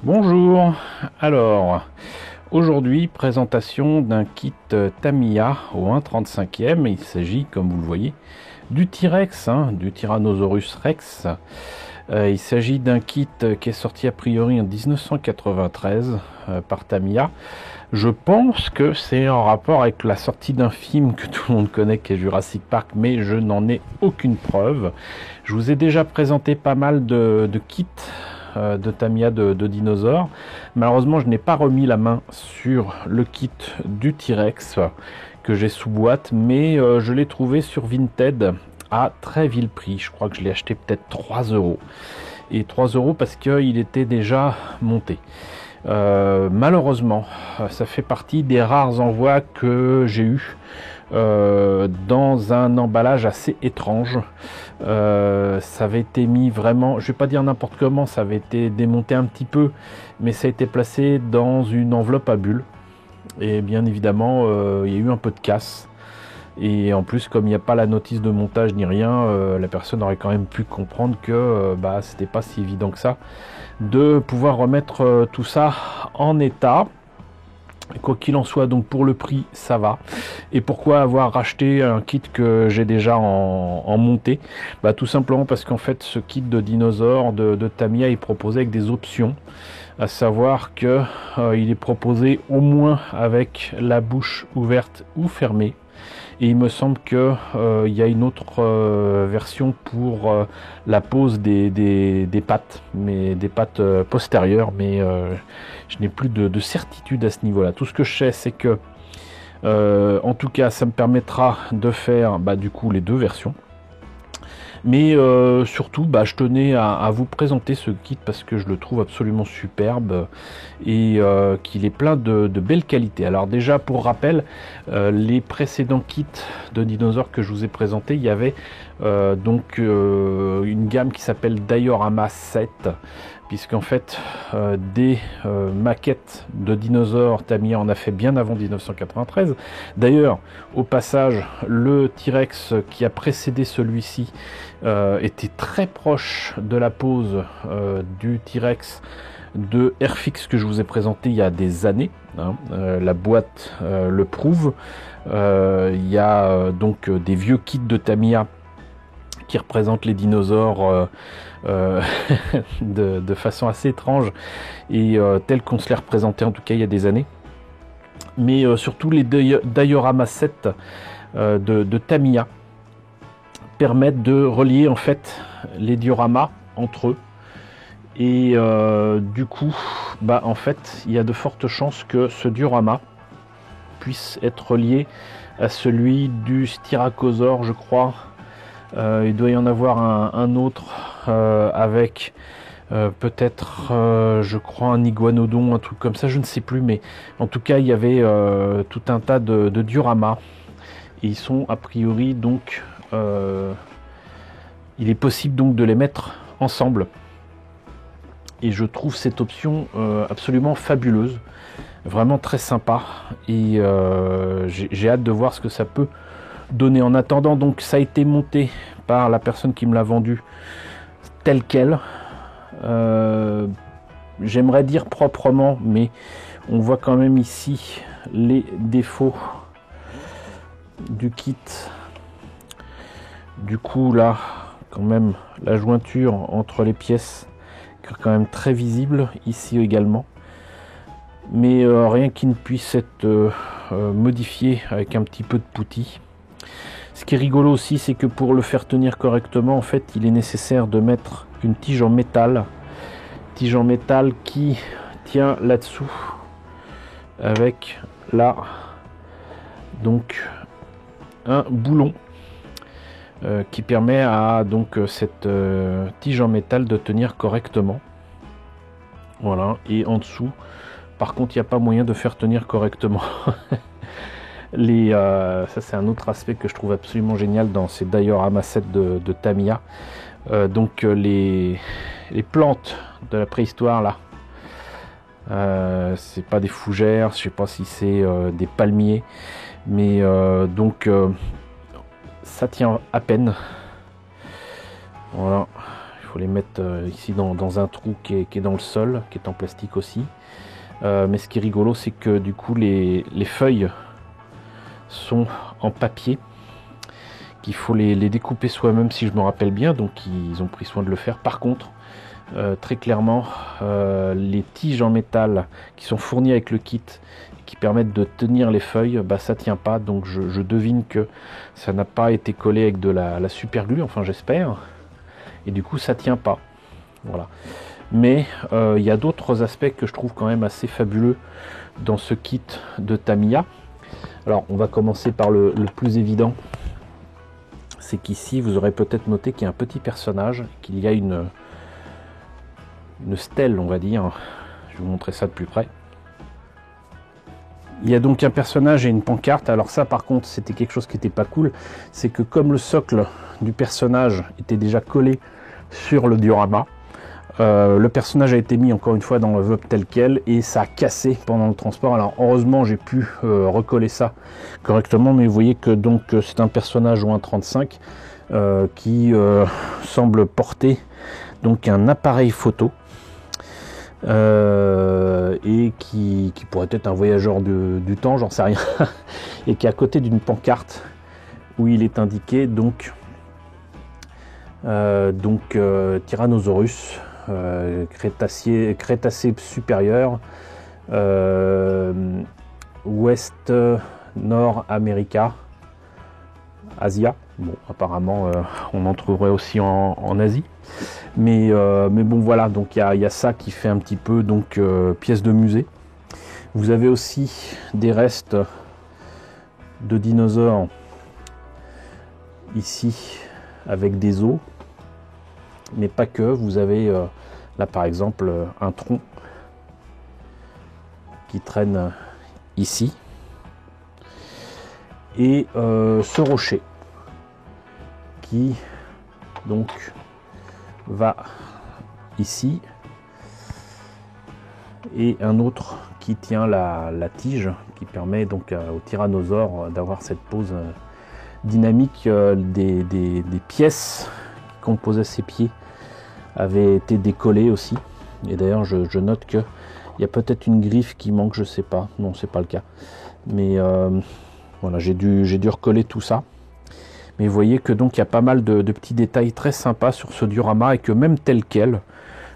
Bonjour, alors aujourd'hui présentation d'un kit Tamiya au 1/35e. Il s'agit, comme vous le voyez, du T-Rex, du Tyrannosaurus Rex. Il s'agit d'un kit qui est sorti a priori en 1993 par Tamiya. Je pense que c'est en rapport avec la sortie d'un film que tout le monde connaît qui est Jurassic Park, mais je n'en ai aucune preuve. Je vous ai déjà présenté pas mal de kits de Tamiya de dinosaures. Malheureusement, je n'ai pas remis la main sur le kit du T-Rex que j'ai sous boîte, mais je l'ai trouvé sur Vinted à très vil prix. Je crois que je l'ai acheté peut-être 3 euros. Et 3 euros parce qu'il était déjà monté. Malheureusement, ça fait partie des rares envois que j'ai eu dans un emballage assez étrange. Ça avait été mis vraiment, je vais pas dire n'importe comment, ça avait été démonté un petit peu, mais ça a été placé dans une enveloppe à bulles. Et bien évidemment, il y a eu un peu de casse. Et en plus, comme il n'y a pas la notice de montage ni rien, la personne aurait quand même pu comprendre que c'était pas si évident que ça de pouvoir remettre tout ça en état. Quoi qu'il en soit, donc pour le prix, ça va. Et pourquoi avoir racheté un kit que j'ai déjà en montée? Tout simplement parce qu'en fait, ce kit de dinosaures de Tamiya est proposé avec des options. À savoir que il est proposé au moins avec la bouche ouverte ou fermée. Et il me semble que il y a une autre version pour la pose des pattes, mais des pattes postérieures, mais je n'ai plus de certitude à ce niveau-là. Tout ce que je sais, c'est que en tout cas, ça me permettra de faire du coup les deux versions. Mais surtout, je tenais à vous présenter ce kit parce que je le trouve absolument superbe et qu'il est plein de belles qualités. Alors déjà, pour rappel, les précédents kits de dinosaures que je vous ai présentés, il y avait une gamme qui s'appelle Diorama 7, puisqu'en fait des maquettes de dinosaures Tamiya en a fait bien avant 1993. D'ailleurs, au passage, le T-Rex qui a précédé celui-ci était très proche de la pose du T-Rex de Airfix que je vous ai présenté il y a des années. La boîte le prouve. Il y a donc des vieux kits de Tamiya qui représentent les dinosaures de façon assez étrange et tel qu'on se les représentait en tout cas il y a des années. Mais surtout les Diorama 7 de Tamiya permettent de relier en fait les dioramas entre eux. Et du coup, en fait, il y a de fortes chances que ce diorama puisse être relié à celui du Styracosaure, je crois. Il doit y en avoir un autre avec peut-être, je crois, un iguanodon, un truc comme ça, je ne sais plus. Mais en tout cas, il y avait tout un tas de dioramas. Et ils sont a priori donc... il est possible donc de les mettre ensemble. Et je trouve cette option absolument fabuleuse. Vraiment très sympa. Et j'ai hâte de voir ce que ça peut donner. En attendant, donc ça a été monté par la personne qui me l'a vendu tel quel. J'aimerais dire proprement, mais on voit quand même ici les défauts du kit. Du coup là, quand même, la jointure entre les pièces qui est quand même très visible ici également. Mais rien qui ne puisse être modifié avec un petit peu de poutis. Ce qui est rigolo aussi, c'est que pour le faire tenir correctement, en fait, il est nécessaire de mettre une tige en métal. Tige en métal qui tient là-dessous avec là, donc un boulon qui permet à donc cette tige en métal de tenir correctement. Voilà, et en dessous, par contre, il n'y a pas moyen de faire tenir correctement. Ça c'est un autre aspect que je trouve absolument génial dans ces Diorama 7 de Tamiya. Les plantes de la préhistoire là, c'est pas des fougères, je sais pas si c'est des palmiers, mais ça tient à peine. Voilà, il faut les mettre ici dans un trou qui est dans le sol, qui est en plastique aussi. Mais ce qui est rigolo, c'est que du coup les feuilles sont en papier, qu'il faut les découper soi-même si je me rappelle bien, donc ils ont pris soin de le faire. Par contre, très clairement, les tiges en métal qui sont fournies avec le kit, qui permettent de tenir les feuilles, bah ça tient pas, donc je devine que ça n'a pas été collé avec de la super glue, enfin j'espère, et du coup ça tient pas, voilà. Mais il y a d'autres aspects que je trouve quand même assez fabuleux dans ce kit de Tamiya. Alors on va commencer par le plus évident, c'est qu'ici vous aurez peut-être noté qu'il y a un petit personnage, qu'il y a une stèle, on va dire. Je vais vous montrer ça de plus près. Il y a donc un personnage et une pancarte. Alors ça par contre c'était quelque chose qui n'était pas cool, c'est que comme le socle du personnage était déjà collé sur le diorama, le personnage a été mis encore une fois dans l'enveloppe tel quel et ça a cassé pendant le transport. Alors heureusement j'ai pu recoller ça correctement, mais vous voyez que donc c'est un personnage ou un 35 qui semble porter donc un appareil photo. Et qui pourrait être un voyageur du temps, j'en sais rien, et qui est à côté d'une pancarte où il est indiqué donc Tyrannosaurus Crétacé supérieur, Ouest Nord America, Asia. Bon, apparemment on en trouverait aussi en Asie, mais bon voilà, donc il y a ça qui fait un petit peu donc pièce de musée. Vous avez aussi des restes de dinosaures ici avec des os, mais pas que. Vous avez là par exemple un tronc qui traîne ici, et ce rocher qui donc va ici, et un autre qui tient la tige, qui permet donc au tyrannosaure d'avoir cette pose dynamique. Des pièces qui composaient ses pieds avaient été décollées aussi, et d'ailleurs je note que il y a peut-être une griffe qui manque, je sais pas, non c'est pas le cas, mais voilà, j'ai dû recoller tout ça. Mais vous voyez que donc il y a pas mal de petits détails très sympas sur ce diorama, et que même tel quel,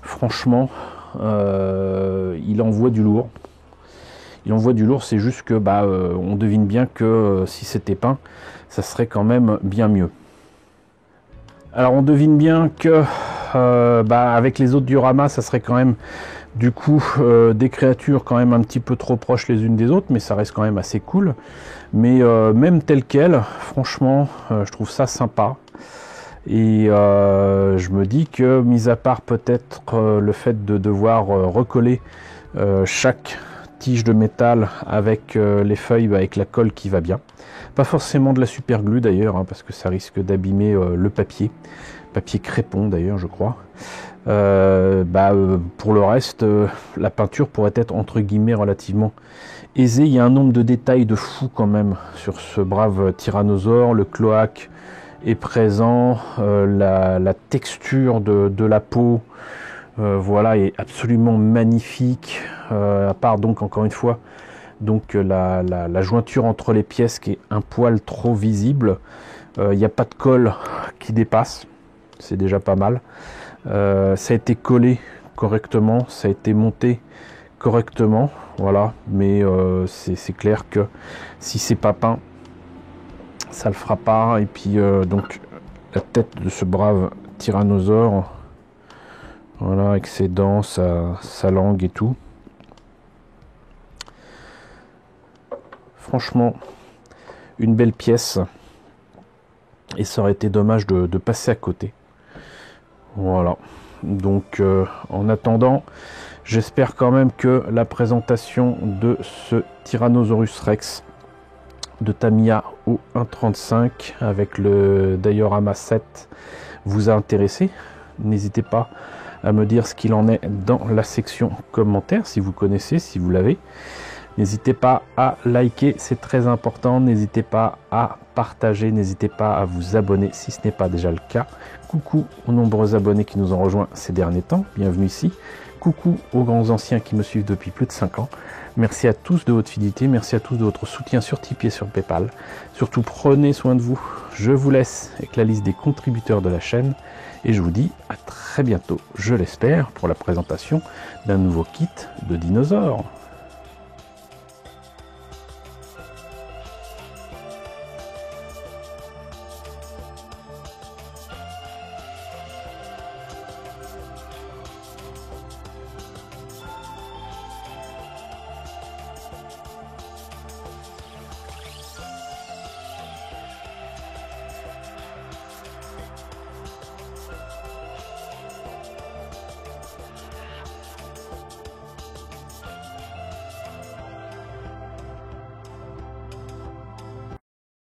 franchement, il envoie du lourd. Il envoie du lourd, c'est juste que on devine bien que si c'était peint, ça serait quand même bien mieux. Alors on devine bien que avec les autres dioramas, ça serait quand même du coup des créatures quand même un petit peu trop proches les unes des autres, mais ça reste quand même assez cool. Mais même tel quel, franchement, je trouve ça sympa. Et je me dis que, mis à part peut-être le fait de devoir recoller chaque tige de métal avec les feuilles, avec la colle qui va bien, pas forcément de la super glue d'ailleurs, hein, parce que ça risque d'abîmer le papier crépon d'ailleurs je crois. Pour le reste, la peinture pourrait être entre guillemets relativement aisée. Il y a un nombre de détails de fou quand même sur ce brave tyrannosaure. Le cloaque est présent, la texture de la peau voilà, est absolument magnifique, à part donc encore une fois donc la jointure entre les pièces qui est un poil trop visible. Il n'y a pas de colle qui dépasse, c'est déjà pas mal. Ça a été collé correctement, ça a été monté correctement, voilà, mais c'est clair que si c'est pas peint, ça le fera pas. Et puis donc la tête de ce brave tyrannosaure, voilà, avec ses dents, sa langue et tout. Franchement, une belle pièce, et ça aurait été dommage de passer à côté. Voilà, donc en attendant, j'espère quand même que la présentation de ce Tyrannosaurus Rex de Tamiya au 1.35 avec le diorama 7 vous a intéressé. N'hésitez pas à me dire ce qu'il en est dans la section commentaires, si vous connaissez, si vous l'avez. N'hésitez pas à liker, c'est très important. N'hésitez pas à partager, n'hésitez pas à vous abonner si ce n'est pas déjà le cas. Coucou aux nombreux abonnés qui nous ont rejoints ces derniers temps, bienvenue ici. Coucou aux grands anciens qui me suivent depuis plus de 5 ans. Merci à tous de votre fidélité, merci à tous de votre soutien sur Tipeee et sur Paypal. Surtout prenez soin de vous. Je vous laisse avec la liste des contributeurs de la chaîne et je vous dis à très bientôt, je l'espère, pour la présentation d'un nouveau kit de dinosaures.